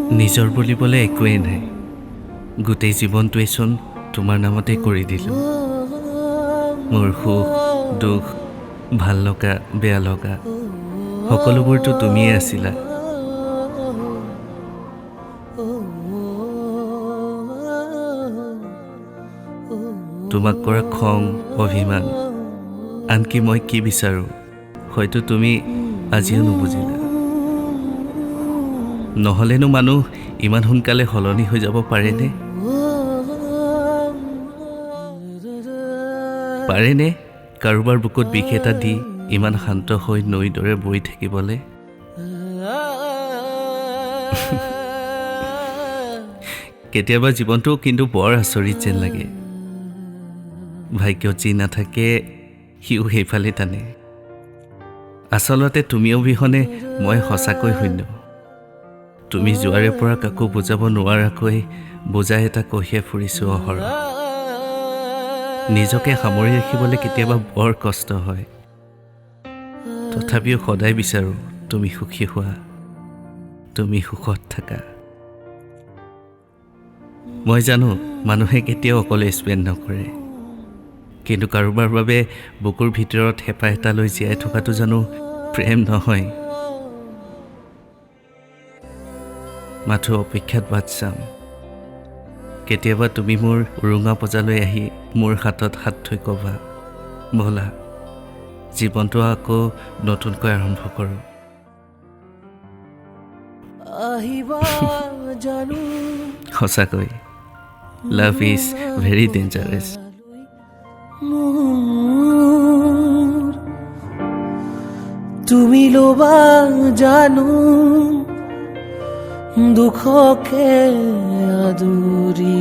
নিজৰ বুলিবলৈ একোৱেই নাই গোটেই জীৱনটোৱেচোন তোমাৰ নামতে কৰি দিলোঁ মোৰ সুখ দুখ ভাল লগা বেয়া লগা সকলোবোৰতো তুমিয়ে আছিলা তোমাক কৰা খং অভিমান আনকি মই কি বিচাৰোঁ হয়তো তুমি আজিও নুবুজিলা নহ'লেনো মানুহ ইমান সোনকালে সলনি হৈ যাব পাৰেনে পাৰেনে কাৰোবাৰ বুকুত বিষ এটা দি ইমান শান্ত হৈ নৈৰ দৰে বৈ থাকিবলৈ কেতিয়াবা জীৱনটো কিন্তু বৰ আচৰিত যেন লাগে ভাগ্যত যি নাথাকে সিও সেইফালে টানে আচলতে তুমি অবিহনে মই সঁচাকৈ শূন্য তুমি যোৱাৰে পৰা কাকো বুজাব নোৱাৰাকৈ বুজাই এটা কঢ়িয়াই ফুৰিছোঁ অহৰহ নিজকে সামৰি ৰাখিবলৈ কেতিয়াবা বৰ কষ্ট হয় তথাপিও সদায় বিচাৰোঁ তুমি সুখী হোৱা তুমি সুখত থাকা মই জানো মানুহে কেতিয়াও অকলে স্পেণ্ড নকৰে কিন্তু কাৰোবাৰ বাবে বুকুৰ ভিতৰত হেঁপাহ এটা লৈ জীয়াই থকাটো জানো প্ৰেম নহয় মাথো অপেক্ষাত বাট চাম কেতিয়াবা তুমি মোৰ উৰুঙা পজালৈ আহি মোৰ হাতত হাত থৈ ক'বা ব'লা জীৱনটো আকৌ নতুনকৈ আৰম্ভ কৰোঁ সঁচাকৈ লাভ ইজ ভেৰি ডেঞ্জাৰাছ তুমি লোবা জানো দুখকে আদৰি